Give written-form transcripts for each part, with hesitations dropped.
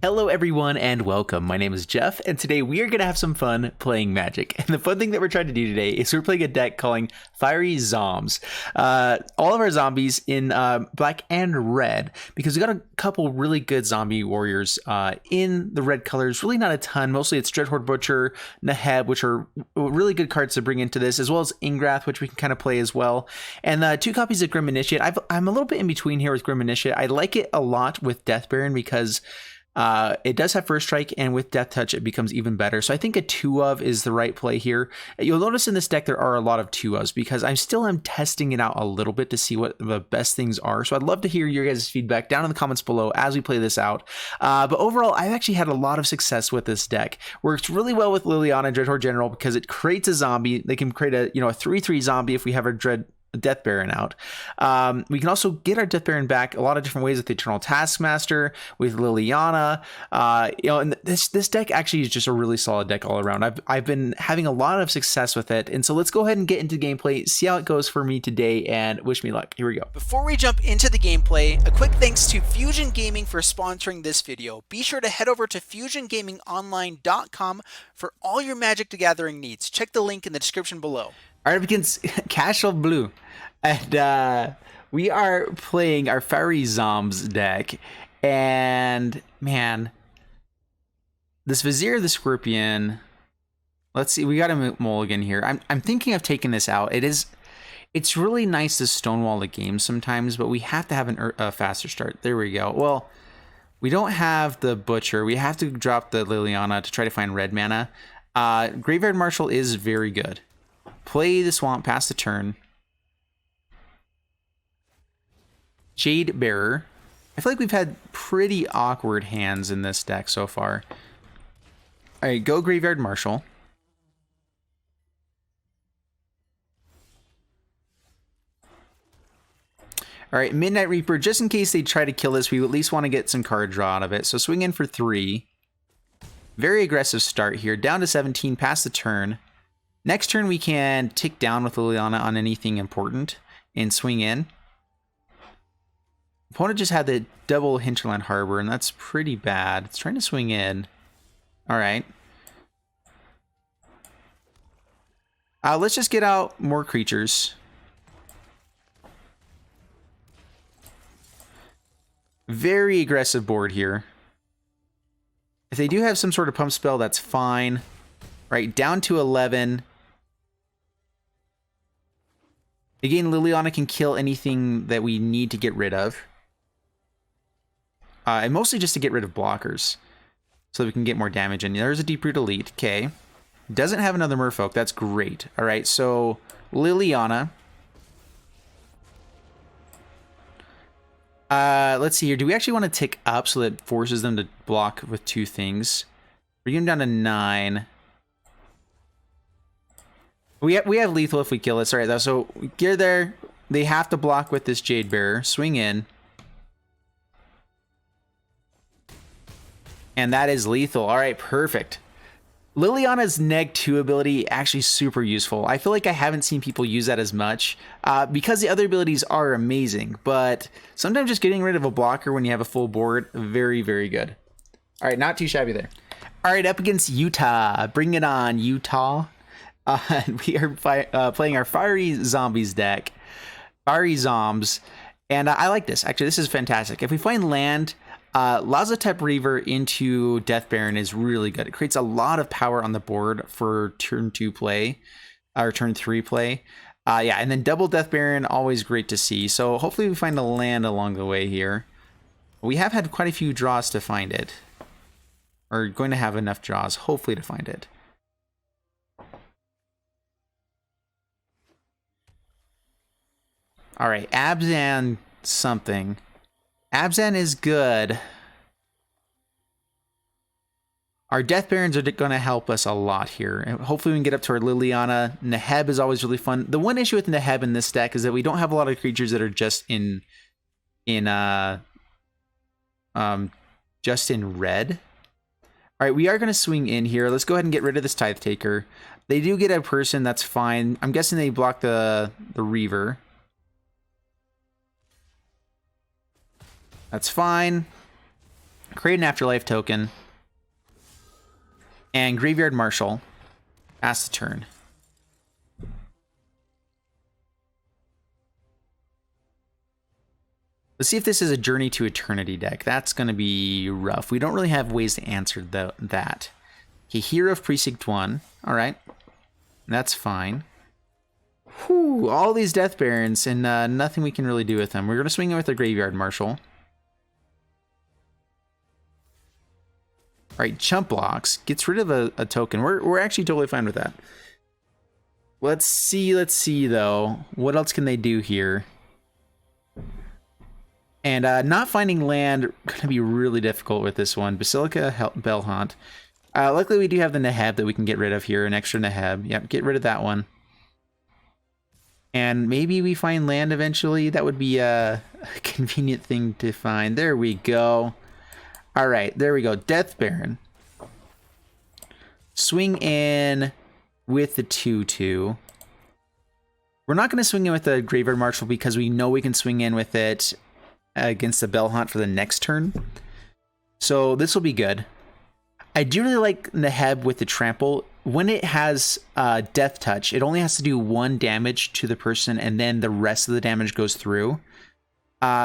Hello everyone and welcome. My name is Jeff and today we are going to have some fun playing Magic. And the fun thing that we're trying to do today is we're playing a deck calling Fiery Zombs. All of our zombies in black and red because we got a couple really good zombie warriors in the red colors. Really not a ton. Mostly it's Dreadhorde Butcher, Neheb, which are really good cards to bring into this, as well as Ingrath, which we can kind of play as well. And 2 copies of Grim Initiate. I'm a little bit in between here with Grim Initiate. I like it a lot with Death Baron because it does have first strike, and with Death Touch it becomes even better. So I think a 2-of is the right play here. You'll notice in this deck there are a lot of 2-ofs because I still am testing it out a little bit to see what the best things are. So I'd love to hear your guys' feedback down in the comments below as we play this out. But overall, I've actually had a lot of success with this deck. Works really well with Liliana, Dreadhorde General, because it creates a zombie. They can create a 3/3 zombie if we have a Death Baron out. We can also get our Death Baron back a lot of different ways with the Eternal Taskmaster, with Liliana. And this deck actually is just a really solid deck all around. I've been having a lot of success with it, and so let's go ahead and get into gameplay, see how it goes for me today, and wish me luck. Here we go. Before we jump into the gameplay, a quick thanks to Fusion Gaming for sponsoring this video. Be sure to head over to FusionGamingOnline.com for all your Magic the Gathering needs. Check the link in the description below. All right, it begins Casual Blue, and we are playing our Fiery Zombs deck, and man, this Vizier of the Scorpion, let's see, we got a mulligan here. I'm thinking of taking this out. It's really nice to stonewall the game sometimes, but we have to have a faster start. There we go. Well, we don't have the Butcher. We have to drop the Liliana to try to find red mana. Graveyard Marshal is very good. Play the Swamp, pass the turn. Jade Bearer. I feel like we've had pretty awkward hands in this deck so far. All right, go Graveyard Marshal. All right, Midnight Reaper. Just in case they try to kill us, we at least want to get some card draw out of it. So swing in for 3. Very aggressive start here. Down to 17, pass the turn. Next turn, we can tick down with Liliana on anything important and swing in. Opponent just had the double Hinterland Harbor, and that's pretty bad. It's trying to swing in. All right. Let's just get out more creatures. Very aggressive board here. If they do have some sort of pump spell, that's fine. Right, down to 11. Again, Liliana can kill anything that we need to get rid of. And mostly just to get rid of blockers, so that we can get more damage in. There's a Deeproot Elite. Okay. Doesn't have another Merfolk. That's great. All right, so Liliana. Let's see here. Do we actually want to tick up so that it forces them to block with 2 things? Bring them down to 9. We have lethal if we kill this. All right, though. So gear there. They have to block with this Jade Bearer. Swing in. And that is lethal. All right, perfect. Liliana's Neg 2 ability actually super useful. I feel like I haven't seen people use that as much because the other abilities are amazing. But sometimes just getting rid of a blocker when you have a full board, very, very good. All right, not too shabby there. All right, up against Utah. Bring it on, Utah. We are playing our Fiery Zombies deck. Fiery Zombs. And I like this. Actually, this is fantastic. If we find land, Lazotep Reaver into Death Baron is really good. It creates a lot of power on the board for turn 2 play, or turn 3 play. Yeah, and then double Death Baron, always great to see. So hopefully we find a land along the way here. We have had quite a few draws to find it. Or going to have enough draws, hopefully, to find it. All right, Abzan something. Abzan is good. Our Death Barons are going to help us a lot here. And hopefully we can get up to our Liliana. Neheb is always really fun. The one issue with Neheb in this deck is that we don't have a lot of creatures that are just in red. All right, we are going to swing in here. Let's go ahead and get rid of this Tithe Taker. They do get a person, that's fine. I'm guessing they block the Reaver. That's fine. create an Afterlife token, and Graveyard Marshal. Pass the turn. Let's see if this is a Journey to Eternity deck. That's going to be rough. We don't really have ways to answer that. Okay, Hero of Precinct 1. All right. That's fine. Whew, all these Death Barons and nothing we can really do with them. We're going to swing in with a Graveyard Marshal. All right, Chump Blocks. Gets rid of a token. We're actually totally fine with that. Let's see, though. What else can they do here? And not finding land going to be really difficult with this one. Basilica Bellhaunt. Luckily, we do have the Neheb that we can get rid of here. An extra Neheb. Yep, get rid of that one. And maybe we find land eventually. That would be a convenient thing to find. There we go. All right, there we go. Death Baron. Swing in with the 2/2. We're not going to swing in with the Graveyard Marshal because we know we can swing in with it against the Bellhaunt for the next turn. So this will be good. I do really like Neheb with the Trample. When it has Death Touch, it only has to do 1 damage to the person, and then the rest of the damage goes through.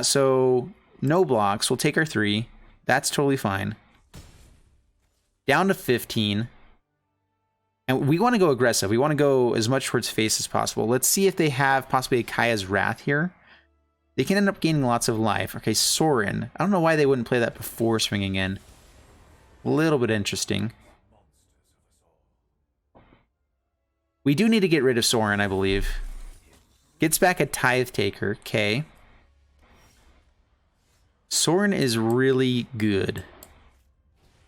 So no blocks. We'll take our 3. That's totally fine. Down to 15. And we want to go aggressive. We want to go as much towards face as possible. Let's see if they have possibly a Kaya's Wrath here. They can end up gaining lots of life. Okay, Sorin. I don't know why they wouldn't play that before swinging in. A little bit interesting. We do need to get rid of Sorin, I believe. Gets back a Tithe Taker. Okay. Sorin is really good.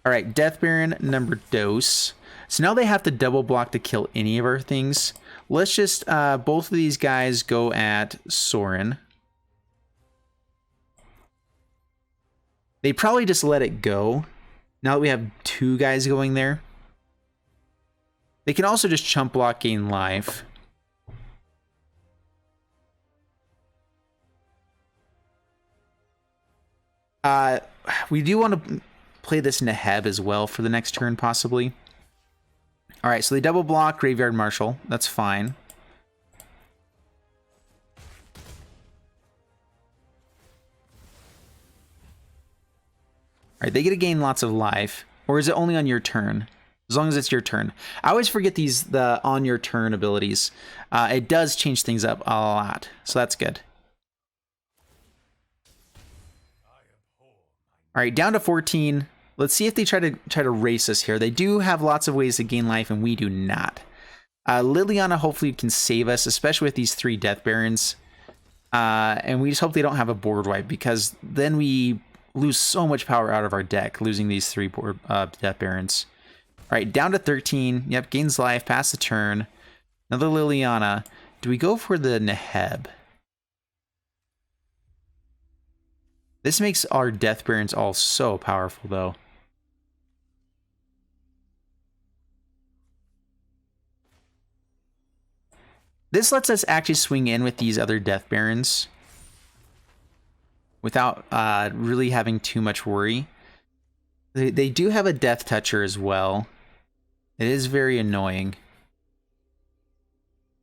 All right, Death Baron number dose. So now they have to double block to kill any of our things. Let's just, both of these guys go at Sorin. They probably just let it go. Now that we have 2 guys going there. They can also just chump block, gain life. We do want to play this Neheb as well for the next turn, possibly. All right, so they double block Graveyard Marshal. That's fine. All right, they get to gain lots of life. Or is it only on your turn? As long as it's your turn. I always forget the on your turn abilities. It does change things up a lot, so that's good. All right, down to 14. Let's see if they try to race us here. They do have lots of ways to gain life, and we do not. Liliana hopefully can save us, especially with these 3 Death Barons. And we just hope they don't have a board wipe, because then we lose so much power out of our deck, losing these 3 Death Barons. All right, down to 13. Yep, gains life, pass the turn. Another Liliana. Do we go for the Neheb? This makes our Death Barons all so powerful, though. This lets us actually swing in with these other Death Barons without really having too much worry. They do have a Death Toucher as well. It is very annoying.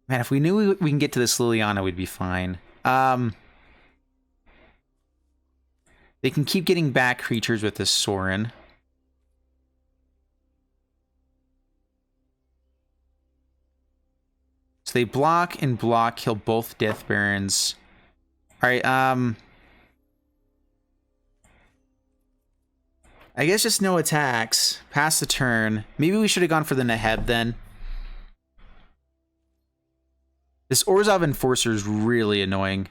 Man, if we knew we can get to this Liliana, we'd be fine. They can keep getting back creatures with this Sorin. So they block and block, kill both Death Barons. Alright, I guess just no attacks. Pass the turn. Maybe we should have gone for the Neheb then. This Orzhov Enforcer is really annoying.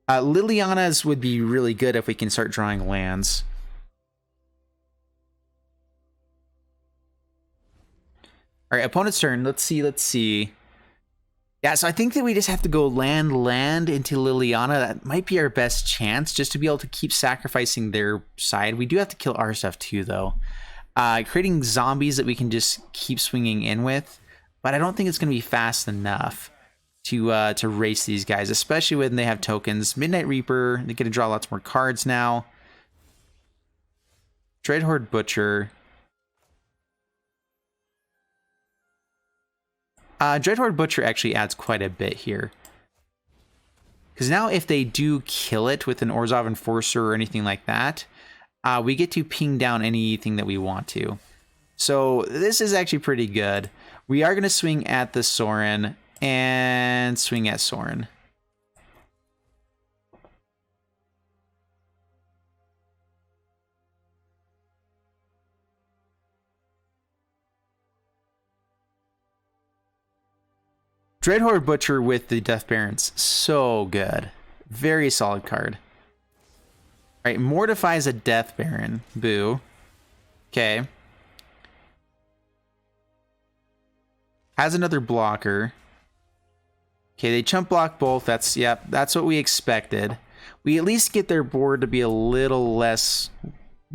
Liliana's would be really good if we can start drawing lands. All right, opponent's turn. Let's see. Yeah, so I think that we just have to go land into Liliana. That might be our best chance, just to be able to keep sacrificing their side. We do have to kill our stuff too, though. Creating zombies that we can just keep swinging in with, but I don't think it's going to be fast enough to race these guys, especially when they have tokens. Midnight Reaper, they're gonna draw lots more cards now. Dreadhorde Butcher. Dreadhorde Butcher actually adds quite a bit here. Because now if they do kill it with an Orzhov Enforcer or anything like that, we get to ping down anything that we want to. So this is actually pretty good. We are going to swing at the Sorin and swing at Sorin. Dreadhorde Butcher with the Death Barons, so good. Very solid card. All right, mortifies a Death Baron. Boo. Okay. Has another blocker. Okay, they chump block both. That's what we expected. We at least get their board to be a little less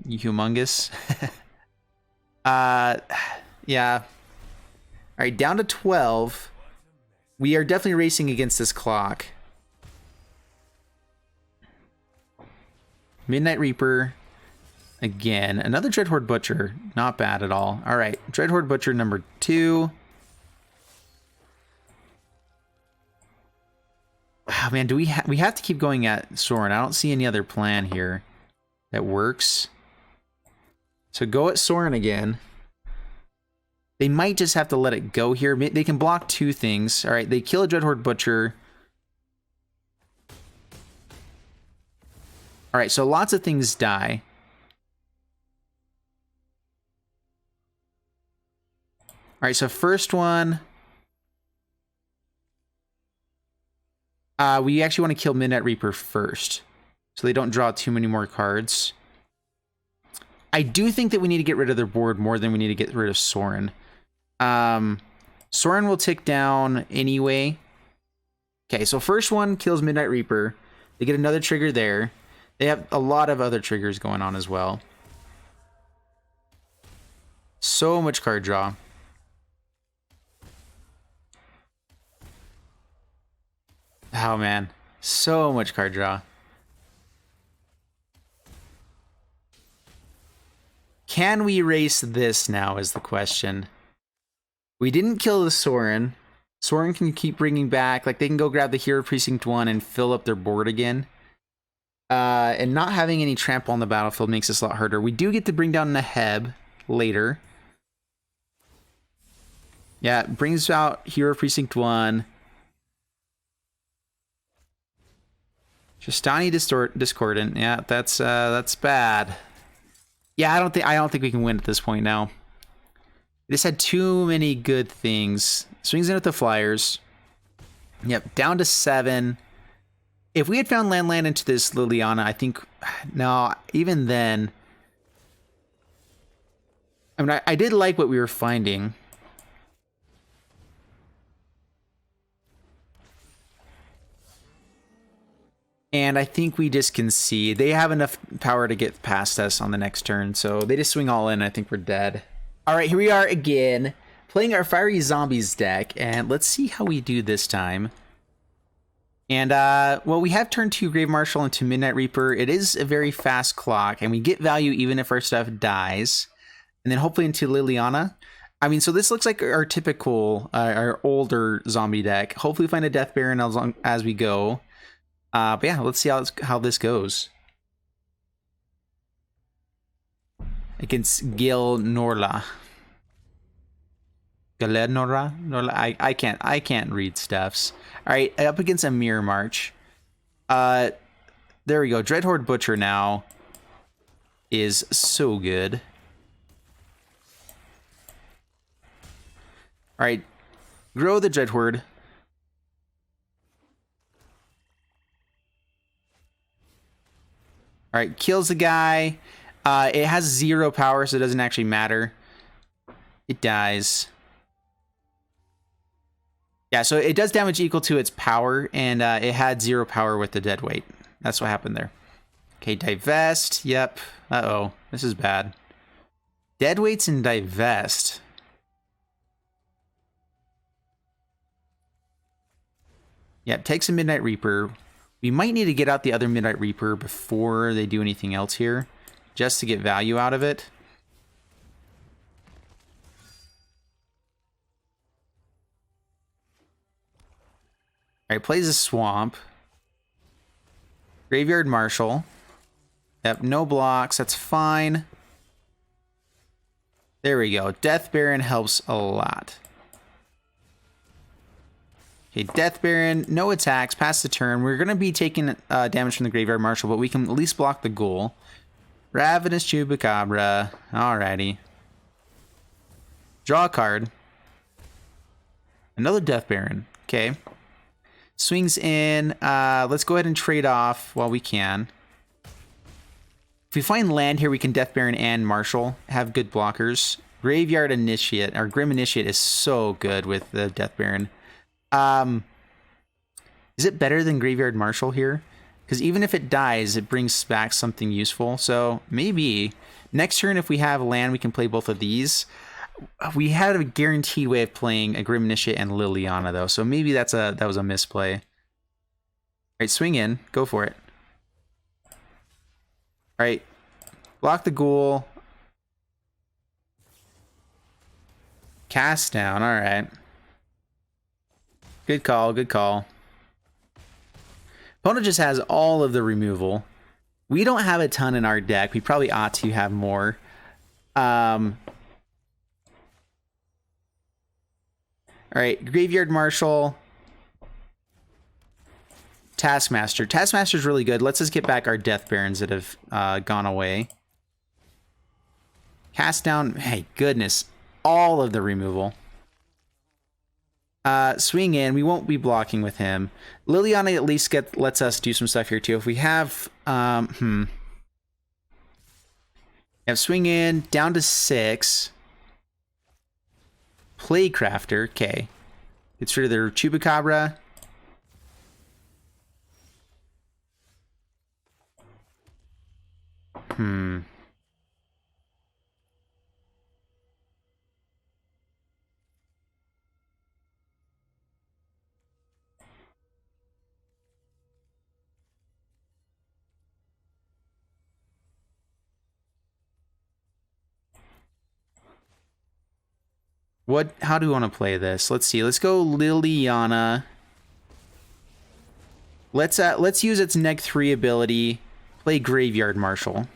humongous. Yeah. All right, down to 12. We are definitely racing against this clock. Midnight Reaper. Again, another Dreadhorde Butcher. Not bad at all. All right, Dreadhorde Butcher number 2. Oh, man, do we have to keep going at Sorin? I don't see any other plan here that works. So go at Sorin again. They might just have to let it go here. They can block 2 things. All right, they kill a Dreadhorde Butcher. All right, so lots of things die. All right, so first one. We actually want to kill Midnight Reaper first, so they don't draw too many more cards. I do think that we need to get rid of their board more than we need to get rid of Sorin. Sorin will tick down anyway. Okay, so first one kills Midnight Reaper. They get another trigger there. They have a lot of other triggers going on as well. So much card draw. Oh man, so much card draw. Can we race this now is the question. We didn't kill the Sorin. Sorin can keep bringing back, like they can go grab the Hero Precinct 1 and fill up their board again. And not having any trample on the battlefield makes this a lot harder. We do get to bring down Neheb later. Yeah, it brings out Hero Precinct 1. Justani Discordant. Yeah, that's bad. Yeah, I don't think we can win at this point now. We just had too many good things. Swings in with the Flyers. Yep, down to 7. If we had found land into this Liliana, I think no, even then. I mean, I did like what we were finding. And I think we just concede. They have enough power to get past us on the next turn, so they just swing all in. I think we're dead. All right, here we are again, playing our Fiery Zombies deck, and let's see how we do this time. And, well, we have turn 2 Grave Marshal into Midnight Reaper. It is a very fast clock, and we get value even if our stuff dies. And then hopefully into Liliana. I mean, so this looks like our typical, our older zombie deck. Hopefully we find a Death Baron as we go. But yeah, let's see how this goes. Against Gil Norla. Galed Norla? I can't read stuffs. Alright, up against a Mirror March. There we go. Dreadhorde Butcher now is so good. Alright, grow the Dreadhorde. All right, kills the guy. It has 0 power, so it doesn't actually matter. It dies. Yeah, so it does damage equal to its power, and it had 0 power with the dead weight. That's what happened there. Okay, divest. Yep. Uh-oh. This is bad. Dead weights and divest. Yeah, it takes a Midnight Reaper. We might need to get out the other Midnight Reaper before they do anything else here, just to get value out of it. All right, plays a Swamp. Graveyard Marshal. Yep, no blocks, that's fine. There we go. Death Baron helps a lot. Okay, Death Baron, no attacks, pass the turn. We're going to be taking damage from the Graveyard Marshal, but we can at least block the Ghoul. Ravenous Chupacabra. Alrighty. Draw a card. Another Death Baron. Okay. Swings in. Let's go ahead and trade off while we can. If we find land here, we can Death Baron and Marshal. Have good blockers. Graveyard Initiate, or Grim Initiate is so good with the Death Baron. Is it better than Graveyard Marshal here? Because even if it dies, it brings back something useful. So maybe next turn, if we have land, we can play both of these. We had a guaranteed way of playing a Grim Initiate and Liliana, though. So maybe that was a misplay. All right, swing in. Go for it. All right. Block the Ghoul. Cast down. All right. Good call, good call. Opponent just has all of the removal. We don't have a ton in our deck. We probably ought to have more. All right, Graveyard Marshal. Taskmaster. Taskmaster's really good. Let's just get back our Death Barons that have gone away. Cast down. Hey, goodness. All of the removal. Swing in. We won't be blocking with him. Liliana at least lets us do some stuff here too. If we have have swing in down to 6. Playcrafter. Okay. Gets rid of their Chupacabra. How do we want to play this? Let's see. Let's go Liliana. Let's use its neg 3 ability. Play Graveyard Marshal.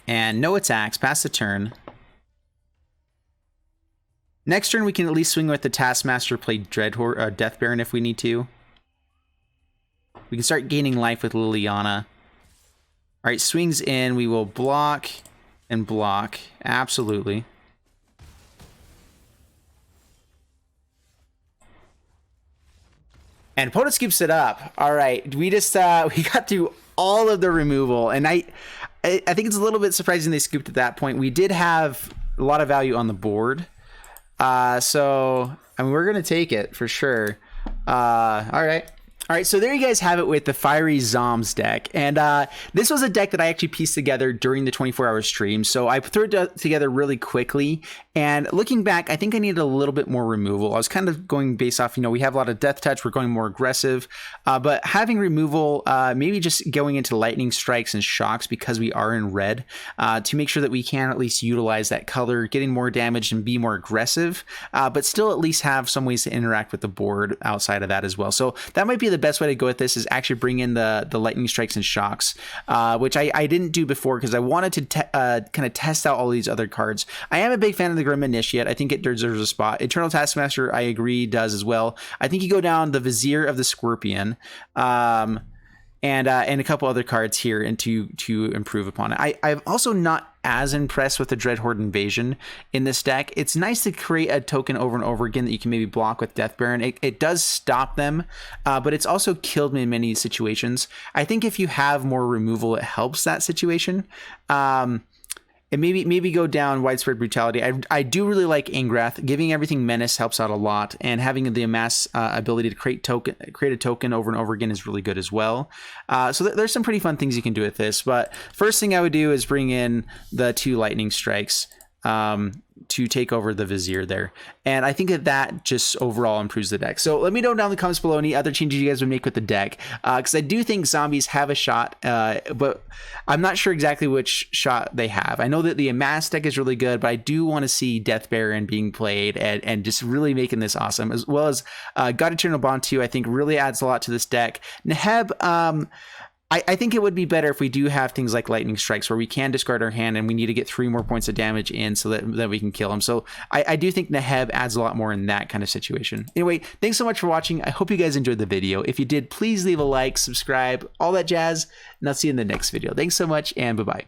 And no attacks. Pass the turn. Next turn we can at least swing with the Taskmaster, play Death Baron if we need to. We can start gaining life with Liliana. All right, swings in. We will block and block. Absolutely. And opponent scoops it up. All right, we just we got through all of the removal, and I think it's a little bit surprising they scooped at that point. We did have a lot of value on the board, so I mean we're gonna take it for sure. All right, so there you guys have it with the Fiery Zombs deck. And this was a deck that I actually pieced together during the 24-hour stream. So I threw it together really quickly. And looking back, I think I needed a little bit more removal. I was kind of going based off, we have a lot of Death Touch. We're going more aggressive. But having removal, maybe just going into Lightning Strikes and Shocks because we are in red to make sure that we can at least utilize that color, getting more damage and be more aggressive, but still at least have some ways to interact with the board outside of that as well. So that might be the best way to go with this, is actually bring in the Lightning Strikes and Shocks, which I didn't do before because I wanted to kind of test out all these other cards. I am a big fan of the Grim Initiate. I think it deserves a spot. Eternal Taskmaster, I agree, does as well. I think you go down the Vizier of the Scorpion, and a couple other cards here and to improve upon it. I'm also not as impressed with the Dreadhorde Invasion in this deck. It's nice to create a token over and over again that you can maybe block with Death Baron. It does stop them, but it's also killed me in many situations. I think if you have more removal, it helps that situation. and maybe go down Widespread Brutality. I do really like Ingrath. Giving everything Menace helps out a lot, and having the amass ability to create a token over and over again is really good as well. So there's some pretty fun things you can do with this. But first thing I would do is bring in the 2 Lightning Strikes to take over the Vizier there. And I think that just overall improves the deck. So let me know down in the comments below any other changes you guys would make with the deck. Because I do think Zombies have a shot, but I'm not sure exactly which shot they have. I know that the Amass deck is really good, but I do want to see Death Baron being played and just really making this awesome. As well as God Eternal Bond 2, I think really adds a lot to this deck. Neheb, I think it would be better if we do have things like Lightning Strikes where we can discard our hand and we need to get 3 more points of damage in so that we can kill him. So I do think Neheb adds a lot more in that kind of situation. Anyway, thanks so much for watching. I hope you guys enjoyed the video. If you did, please leave a like, subscribe, all that jazz, and I'll see you in the next video. Thanks so much, and bye-bye.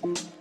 Thank you.